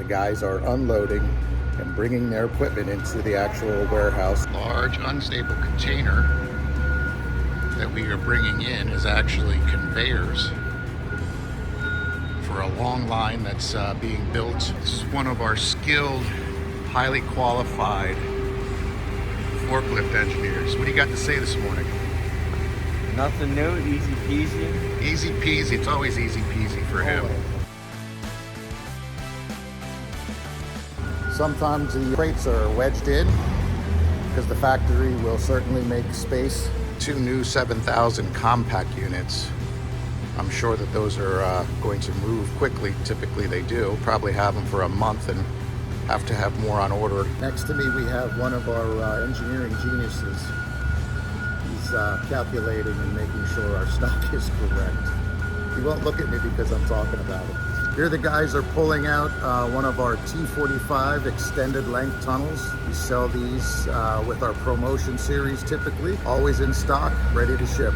guys are unloading and bringing their equipment into the actual warehouse. Large unstable container that we are bringing in is actually conveyors for a long line that's being built. This is one of our skilled, highly qualified forklift engineers. What do you got to say this morning? Nothing new, easy peasy. Easy peasy. It's always easy peasy for him. Sometimes the crates are wedged in because the factory will certainly make space. 2 new 7,000 compact units. I'm sure that those are going to move quickly. Typically they do. Probably have them for a month and have to have more on order. Next to me we have one of our engineering geniuses. He's calculating and making sure our stock is correct. He won't look at me because I'm talking about it. Here the guys are pulling out one of our T45 extended length tunnels. We sell these with our promotion series typically. Always in stock, ready to ship.